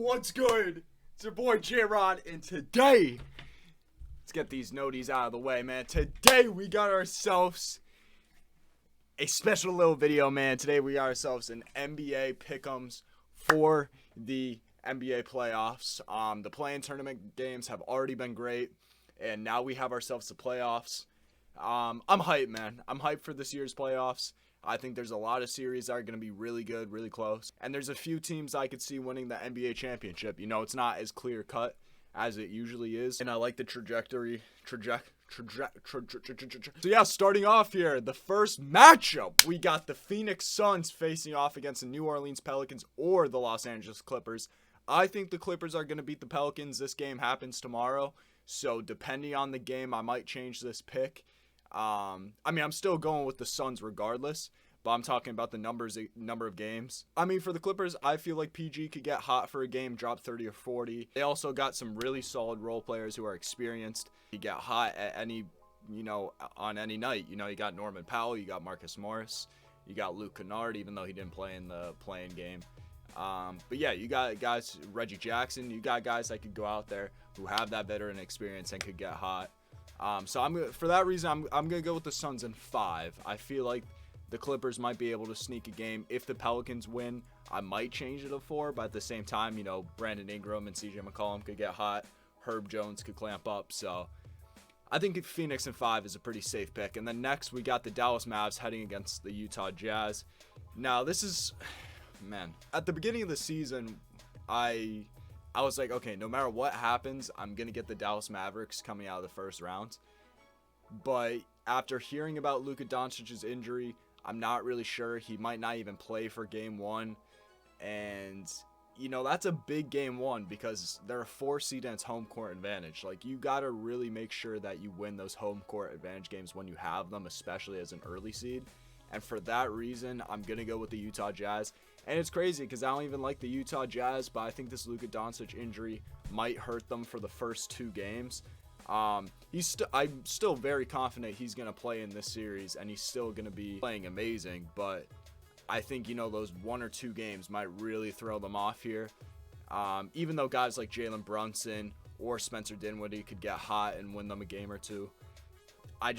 What's good? It's your boy J-Rod, and today, let's get these noties out of the way, man. Today, we got ourselves a special little video, man. Today, we got ourselves an NBA pick'ems for the NBA playoffs. The play-in tournament games have already been great, and now we have ourselves the playoffs. I'm hyped, man. I'm hyped for this year's playoffs. I think there's a lot of series that are going to be really good, really close. And there's a few teams I could see winning the NBA championship. You know, it's not as clear cut as it usually is. And I like the trajectory. So yeah, starting off here, the first matchup, we got the Phoenix Suns facing off against the New Orleans Pelicans or the Los Angeles Clippers. I think the Clippers are going to beat the Pelicans. This game happens tomorrow. So depending on the game, I might change this pick. I'm still going with the Suns regardless, but I'm talking about the number of games. For the Clippers, I feel like PG could get hot for a game, drop 30 or 40. They also got some really solid role players who are experienced. He get hot at any, on any night. You got Norman Powell, you got Marcus Morris, you got Luke Kennard, even though he didn't play in the play-in game. But yeah, you got guys, Reggie Jackson, you got guys that could go out there who have that veteran experience and could get hot. For that reason, I'm gonna go with the Suns in 5. I feel like the Clippers might be able to sneak a game. If the Pelicans win, I might change it to 4. But at the same time, Brandon Ingram and CJ McCollum could get hot. Herb Jones could clamp up. So I think Phoenix in 5 is a pretty safe pick. And then next, we got the Dallas Mavs heading against the Utah Jazz. Now this is, man, at the beginning of the season, I was like, okay, no matter what happens, I'm going to get the Dallas Mavericks coming out of the first round. But after hearing about Luka Doncic's injury, I'm not really sure. He might not even play for game 1. And, that's a big game 1 because they're a 4 seed and it's home court advantage. Like, you got to really make sure that you win those home court advantage games when you have them, especially as an early seed. And for that reason, I'm going to go with the Utah Jazz. And it's crazy because I don't even like the Utah Jazz, but I think this Luka Doncic injury might hurt them for the first 2 games. I'm still very confident he's going to play in this series, and he's still going to be playing amazing. But I think, those 1 or 2 games might really throw them off here. Even though guys like Jalen Brunson or Spencer Dinwiddie could get hot and win them a game or 2. I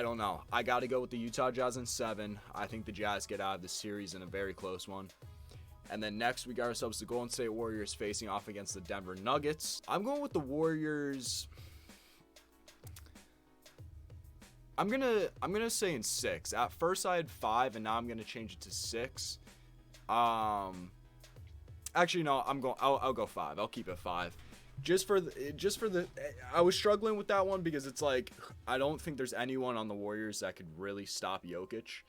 don't know. I got to go with the Utah Jazz in 7. I think the Jazz get out of this series in a very close one. And then next, we got ourselves the Golden State Warriors facing off against the Denver Nuggets. I'm going with the Warriors. I'm gonna say in 6. At first, I had 5, and now I'm gonna change it to 6. Actually, no. I'll go 5. I'll keep it 5. I was struggling with that one because it's like I don't think there's anyone on the Warriors that could really stop Jokic.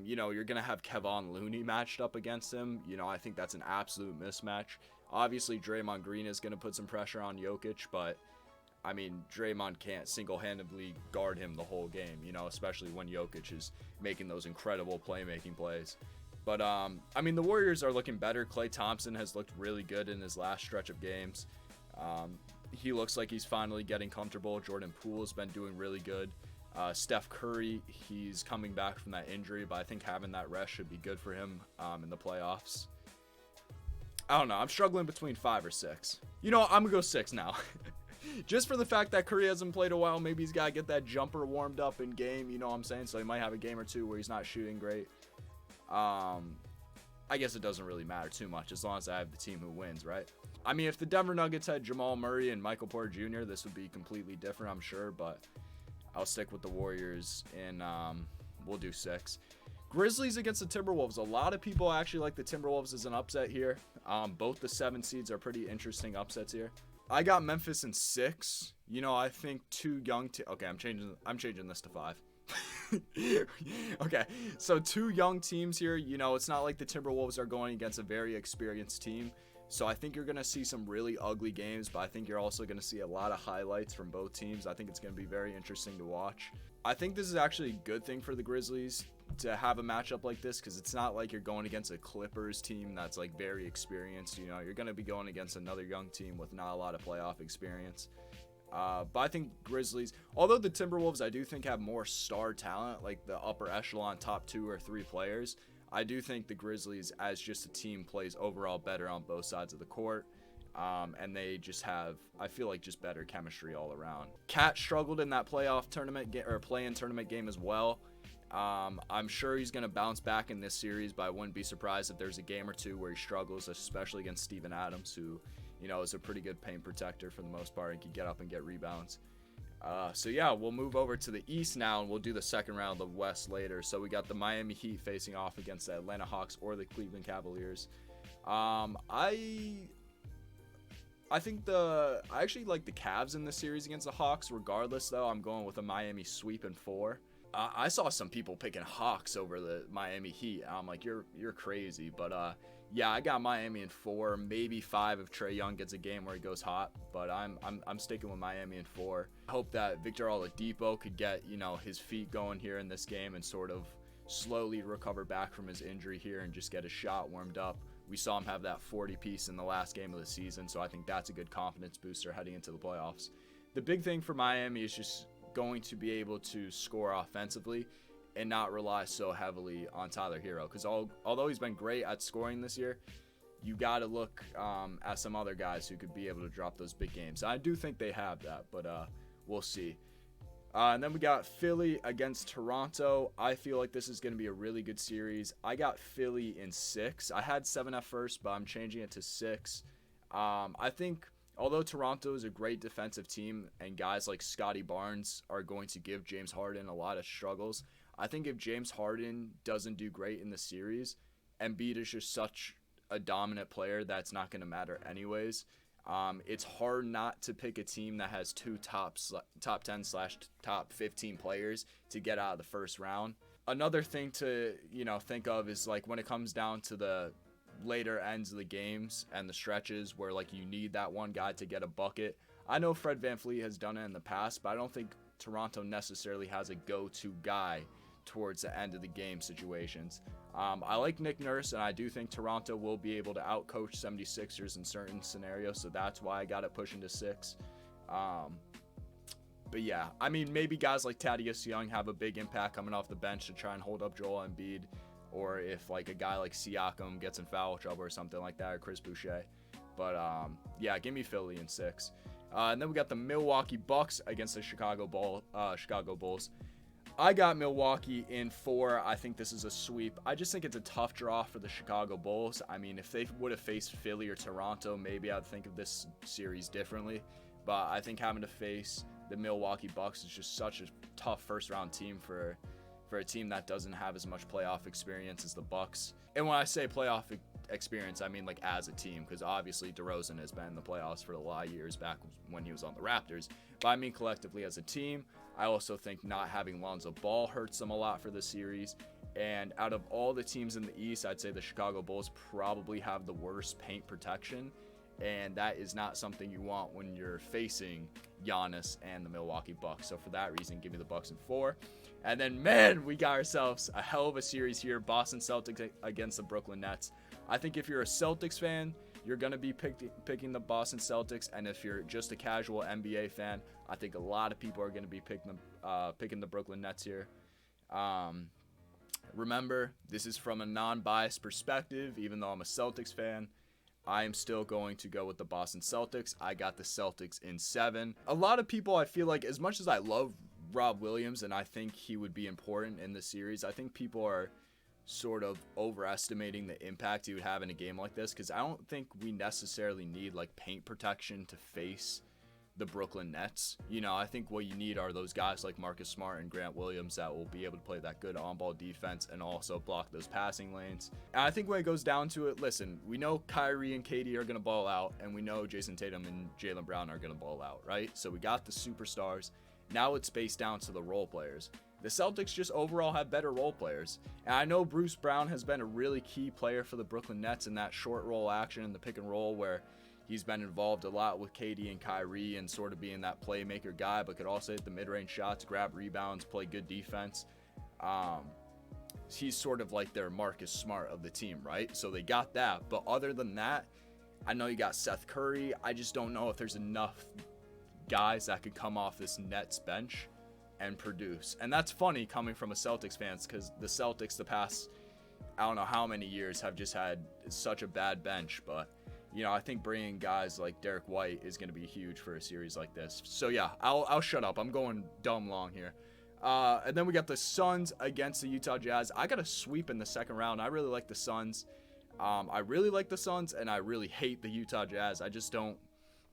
You're going to have Kevon Looney matched up against him. I think that's an absolute mismatch. Obviously, Draymond Green is going to put some pressure on Jokic, but, Draymond can't single-handedly guard him the whole game, especially when Jokic is making those incredible playmaking plays. But, the Warriors are looking better. Klay Thompson has looked really good in his last stretch of games. He looks like he's finally getting comfortable. Jordan Poole has been doing really good. Steph Curry, he's coming back from that injury, but I think having that rest should be good for him in the playoffs. I don't know. I'm struggling between 5 or 6. I'm going to go 6 now. Just for the fact that Curry hasn't played a while, maybe he's got to get that jumper warmed up in game, you know what I'm saying? So he might have a game or 2 where he's not shooting great. I guess it doesn't really matter too much as long as I have the team who wins, right? If the Denver Nuggets had Jamal Murray and Michael Porter Jr., this would be completely different, I'm sure, but I'll stick with the Warriors, and we'll do 6. Grizzlies against the Timberwolves. A lot of people actually like the Timberwolves as an upset here. Both the 7 seeds are pretty interesting upsets here. I got Memphis in 6. I think 2 young okay, I'm changing this to 5. Okay, so 2 young teams here. It's not like the Timberwolves are going against a very experienced team. So I think you're going to see some really ugly games, but I think you're also going to see a lot of highlights from both teams. I think it's going to be very interesting to watch. I think this is actually a good thing for the Grizzlies to have a matchup like this because it's not like you're going against a Clippers team that's like very experienced. You're going to be going against another young team with not a lot of playoff experience. But I think Grizzlies, although the Timberwolves I do think have more star talent, like the upper echelon top 2 or 3 players, I do think the Grizzlies, as just a team, plays overall better on both sides of the court. And they just have, I feel like, just better chemistry all around. Cat struggled in that playoff tournament or play-in tournament game as well. I'm sure he's going to bounce back in this series, but I wouldn't be surprised if there's a game or two where he struggles, especially against Steven Adams, who, is a pretty good paint protector for the most part and can get up and get rebounds. So yeah, we'll move over to the East now, and we'll do the second round of the West later. So we got the Miami Heat facing off against the Atlanta Hawks or the Cleveland Cavaliers. I actually like the Cavs in this series against the Hawks. Regardless, though, I'm going with a Miami sweep in 4. I saw some people picking Hawks over the Miami Heat. I'm like, you're crazy. But yeah, I got Miami in 4, maybe 5 if Trae Young gets a game where he goes hot. But I'm sticking with Miami in 4. I hope that Victor Oladipo could get his feet going here in this game and sort of slowly recover back from his injury here and just get his shot warmed up. We saw him have that 40 piece in the last game of the season, so I think that's a good confidence booster heading into the playoffs. The big thing for Miami is just going to be able to score offensively and not rely so heavily on Tyler Hero, because although he's been great at scoring this year, you got to look at some other guys who could be able to drop those big games. I do think they have that, but we'll see. And then we got Philly against Toronto. I feel like this is going to be a really good series. I got Philly in 6. I had 7 at first, but I'm changing it to 6. I think although Toronto is a great defensive team and guys like Scotty Barnes are going to give James Harden a lot of struggles, I think if James Harden doesn't do great in the series, Embiid is just such a dominant player that's not going to matter anyways. It's hard not to pick a team that has 2 top 10/top 15 players to get out of the first round. Another thing to think of is like when it comes down to the later ends of the games and the stretches where like you need that one guy to get a bucket. I know Fred VanVleet has done it in the past, but I don't think Toronto necessarily has a go-to guy towards the end of the game situations. I like Nick Nurse, and I do think Toronto will be able to outcoach 76ers in certain scenarios, so that's why I got it pushing to 6. But yeah, I mean, maybe guys like Thaddeus Young have a big impact coming off the bench to try and hold up Joel Embiid, or if like a guy like Siakam gets in foul trouble or something like that, or Chris Boucher. But yeah, give me Philly in 6. And then we got the Milwaukee Bucks against the Chicago Bulls. I got Milwaukee in 4. I think this is a sweep. I just think it's a tough draw for the Chicago Bulls. I mean, if they would have faced Philly or Toronto, maybe I'd think of this series differently. But I think having to face the Milwaukee Bucks is just such a tough first-round team for a team that doesn't have as much playoff experience as the Bucks. And when I say playoff experience, I mean like as a team, because obviously DeRozan has been in the playoffs for a lot of years back when he was on the Raptors. But I mean collectively as a team. I also think not having Lonzo Ball hurts them a lot for the series. And out of all the teams in the East, I'd say the Chicago Bulls probably have the worst paint protection. And that is not something you want when you're facing Giannis and the Milwaukee Bucks. So for that reason, give me the Bucks in 4. And then, man, we got ourselves a hell of a series here. Boston Celtics against the Brooklyn Nets. I think if you're a Celtics fan, you're going to be picking the Boston Celtics. And if you're just a casual NBA fan, I think a lot of people are going to be picking the Brooklyn Nets here. Remember, this is from a non-biased perspective. Even though I'm a Celtics fan, I am still going to go with the Boston Celtics. I got the Celtics in 7. A lot of people, I feel like, as much as I love Rob Williams and I think he would be important in the series, I think people are sort of overestimating the impact he would have in a game like this, because I don't think we necessarily need like paint protection to face the Brooklyn Nets. I think what you need are those guys like Marcus Smart and Grant Williams that will be able to play that good on-ball defense and also block those passing lanes. And I think when it goes down to it, listen, we know Kyrie and KD are going to ball out, and we know Jason Tatum and Jaylen Brown are going to ball out, right? So we got the superstars. Now it's spaced down to the role players. The Celtics just overall have better role players. And I know Bruce Brown has been a really key player for the Brooklyn Nets in that short roll action and the pick and roll, where he's been involved a lot with KD and Kyrie and sort of being that playmaker guy, but could also hit the mid-range shots, grab rebounds, play good defense. He's sort of like their Marcus Smart of the team, right? So they got that. But other than that, I know you got Seth Curry. I just don't know if there's enough guys that could come off this Nets bench and produce. And that's funny coming from a Celtics fan, because the Celtics the past, I don't know how many years have just had such a bad bench, but I think bringing guys like Derek White is going to be huge for a series like this. So yeah, I'll shut up. I'm going dumb long here. And then we got the Suns against the Utah Jazz. I got a sweep in the second round. I really like the Suns. I really like the Suns, and I really hate the Utah Jazz. I just don't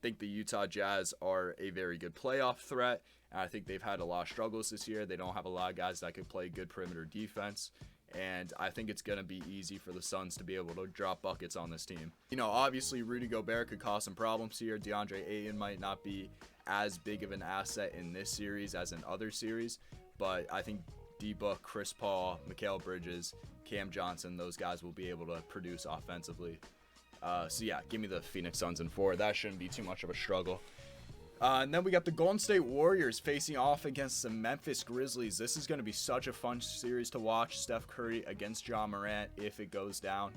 think the Utah Jazz are a very good playoff threat. And I think they've had a lot of struggles this year. They don't have a lot of guys that can play good perimeter defense. And I think it's going to be easy for the Suns to be able to drop buckets on this team. Obviously, Rudy Gobert could cause some problems here. DeAndre Ayton might not be as big of an asset in this series as in other series. But I think D-Book, Chris Paul, Mikal Bridges, Cam Johnson, those guys will be able to produce offensively. So yeah, give me the Phoenix Suns in 4. That shouldn't be too much of a struggle. And then we got the Golden State Warriors facing off against the Memphis Grizzlies. This is going to be such a fun series to watch. Steph Curry against Ja Morant if it goes down.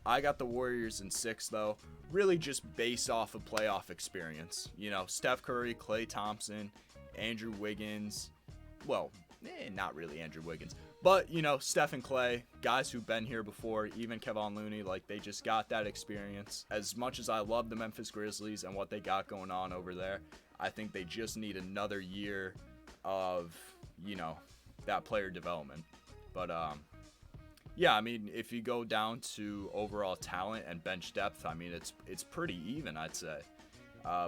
I got the Warriors in 6, though. Really just based off of playoff experience. Steph Curry, Klay Thompson, Andrew Wiggins. Well, not really Andrew Wiggins. But, Steph and Klay, guys who've been here before, even Kevon Looney, they just got that experience. As much as I love the Memphis Grizzlies and what they got going on over there, I think they just need another year of, that player development. But, yeah, if you go down to overall talent and bench depth, it's pretty even, I'd say,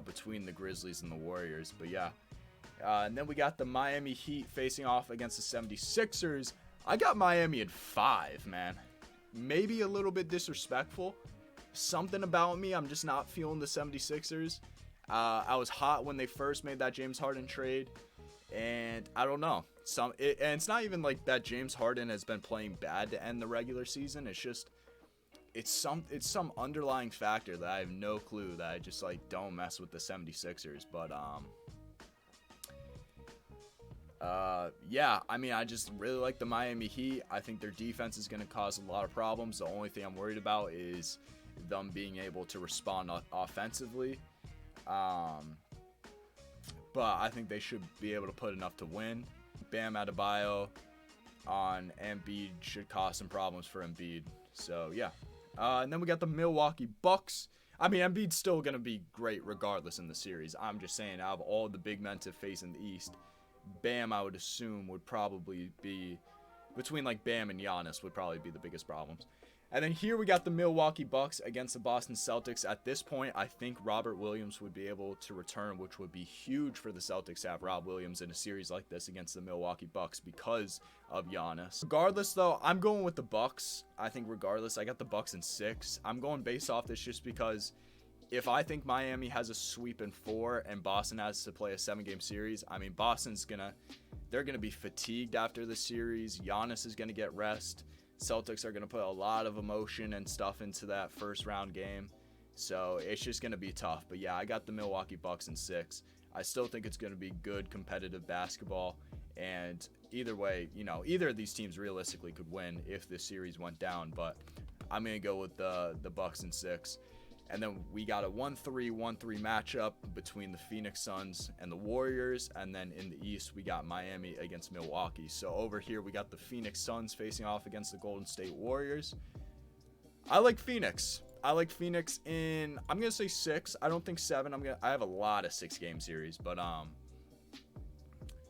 between the Grizzlies and the Warriors. But, yeah. And then we got the Miami Heat facing off against the 76ers. I got Miami at 5, man. Maybe a little bit disrespectful. Something about me, I'm just not feeling the 76ers. I was hot when they first made that James Harden trade. And I don't know. And it's not even like that James Harden has been playing bad to end the regular season. It's just, it's some underlying factor that I have no clue, that I just don't mess with the 76ers. But, yeah, I just really like the Miami Heat. I think their defense is going to cause a lot of problems. The only thing I'm worried about is them being able to respond offensively. But I think they should be able to put enough to win. Bam Adebayo on Embiid should cause some problems for Embiid. So, yeah. And then we got the Milwaukee Bucks. Embiid's still going to be great regardless in the series. I'm just saying, out of all the big men to face in the East, Bam, I would assume, would probably be between Bam and Giannis would probably be the biggest problems. And then here we got the Milwaukee Bucks against the Boston Celtics. At this point, I think Robert Williams would be able to return, which would be huge for the Celtics to have Rob Williams in a series like this against the Milwaukee Bucks because of Giannis. Regardless, though, I'm going with the Bucks. I think regardless, I got the Bucks in 6. I'm going based off this just because if I think Miami has a sweep in 4 and Boston has to play a 7-game series, they're gonna be fatigued after the series. Giannis is gonna get rest. Celtics are gonna put a lot of emotion and stuff into that first round game, so it's just gonna be tough. But yeah, I got the Milwaukee Bucks in 6. I still think it's gonna be good competitive basketball, and either way, either of these teams realistically could win if this series went down. But I'm gonna go with the Bucks in 6. And then we got a 1-3 matchup between the Phoenix Suns and the Warriors. And then in the East, we got Miami against Milwaukee. So over here, we got the Phoenix Suns facing off against the Golden State Warriors. I like Phoenix. I'm going to say 6. I don't think 7. I have a lot of 6-game series, but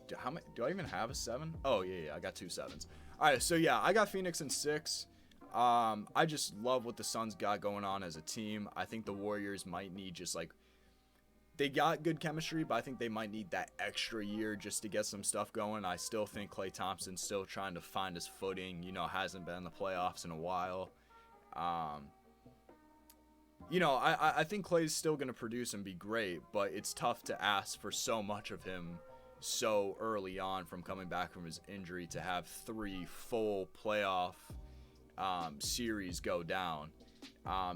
do I even have a 7? Oh, yeah, I got 2 7s. All right, so yeah, I got Phoenix in 6. I just love what the Suns got going on as a team. I think the Warriors might need they got good chemistry, but I think they might need that extra year just to get some stuff going. I still think Klay Thompson's still trying to find his footing, hasn't been in the playoffs in a while. I think Klay's still going to produce and be great, but it's tough to ask for so much of him so early on from coming back from his injury to have 3 full playoff series go down.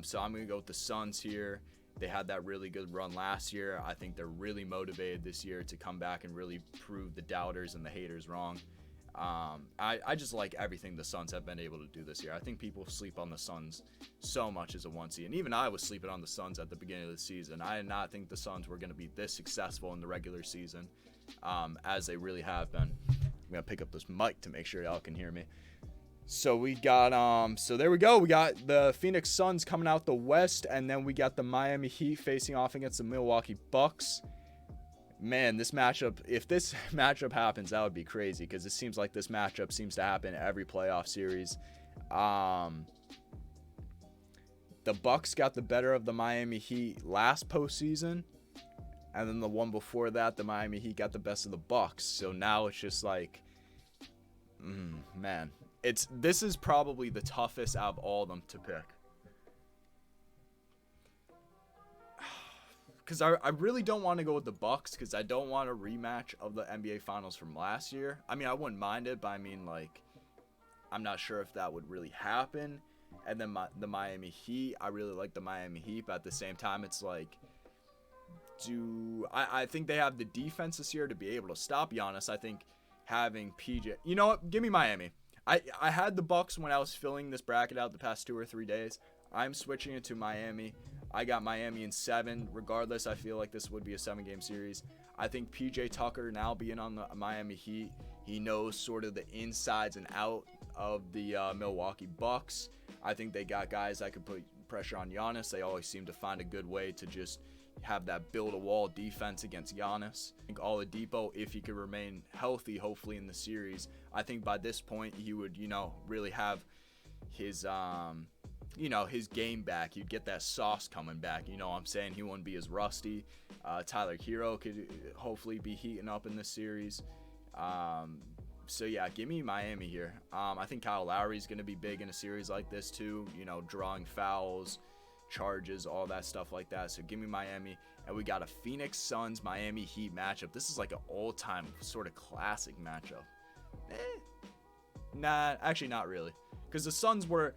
So I'm going to go with the Suns here. They had that really good run last year. I think they're really motivated this year to come back and really prove the doubters and the haters wrong. I just like everything the Suns have been able to do this year. I think people sleep on the Suns so much as a 1 seed. And even I was sleeping on the Suns at the beginning of the season. I did not think the Suns were going to be this successful in the regular season as they really have been. I'm going to pick up this mic to make sure y'all can hear me. So we got so there we go. We got the Phoenix Suns coming out the West, and then we got the Miami Heat facing off against the Milwaukee Bucks. Man, this matchup, if this matchup happens, that would be crazy, because it seems like this matchup seems to happen every playoff series. The Bucks got the better of the Miami Heat last postseason, and then the one before that, the Miami Heat got the best of the Bucks. So now it's just like, man, this is probably the toughest out of all of them to pick. Because I really don't want to go with the Bucks, because I don't want a rematch of the NBA Finals from last year. I mean, I wouldn't mind it, but I mean, like, I'm not sure if that would really happen. And then the Miami Heat, I really like the Miami Heat, but at the same time, it's like, I think they have the defense this year to be able to stop Giannis. I think having PJ, you know what? Give me Miami. I had the Bucks when I was filling this bracket out the past 2 or 3 days. I'm switching it to Miami. I got Miami in 7. Regardless, I feel like this would be a 7-game series. I think PJ Tucker, now being on the Miami Heat, he knows sort of the insides and out of the Milwaukee Bucks. I think they got guys that could put pressure on Giannis. They always seem to find a good way to just have that build-a-wall defense against Giannis. I think Oladipo, if he could remain healthy, hopefully in the series, I think by this point he would, really have his, his game back. You'd get that sauce coming back. You know what I'm saying? He wouldn't be as rusty. Tyler Hero could hopefully be heating up in this series. So, yeah, give me Miami here. I think Kyle Lowry is going to be big in a series like this too, drawing fouls, charges, all that stuff like that. So give me Miami. And we got a Phoenix Suns Miami Heat matchup. This is like an all-time sort of classic matchup. Nah, actually not really, because the Suns were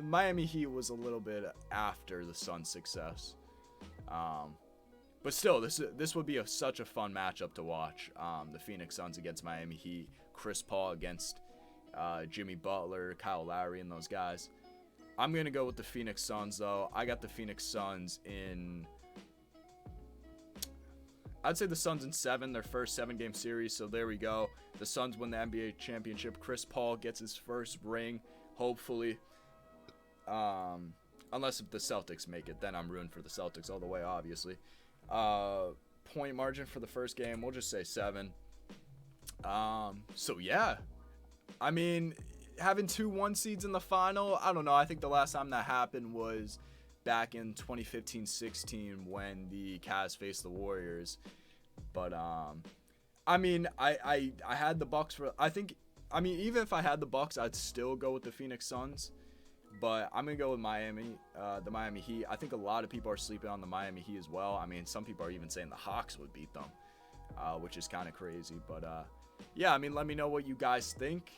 Miami Heat was a little bit after the Suns' success. But still, this would be such a fun matchup to watch. The Phoenix Suns against Miami Heat, Chris Paul against Jimmy Butler, Kyle Lowry, and those guys. I'm going to go with the Phoenix Suns, though. I got the Phoenix Suns in, I'd say the Suns in 7, their first 7-game series. So there we go. The Suns win the NBA championship. Chris Paul gets his first ring, hopefully. Unless if the Celtics make it, then I'm rooting for the Celtics all the way, obviously. Point margin for the first game, we'll just say 7. So yeah, I mean, having 2 1 seeds in the final, I don't know. I think the last time that happened was back in 2015-16 when the Cavs faced the Warriors. But I mean, I had the Bucks for. Even if I had the Bucks, I'd still go with the Phoenix Suns. But I'm going to go with Miami, the Miami Heat. I think a lot of people are sleeping on the Miami Heat as well. I mean, some people are even saying the Hawks would beat them, which is kind of crazy. But, yeah, I mean, let me know what you guys think.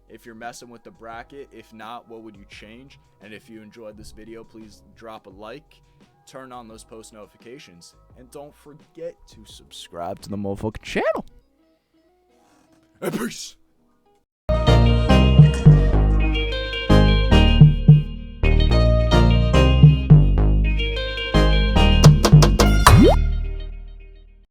If you're messing with the bracket. If not, what would you change? And if you enjoyed this video, please drop a like. Turn on those post notifications. And don't forget to subscribe to the motherfucking channel. And peace.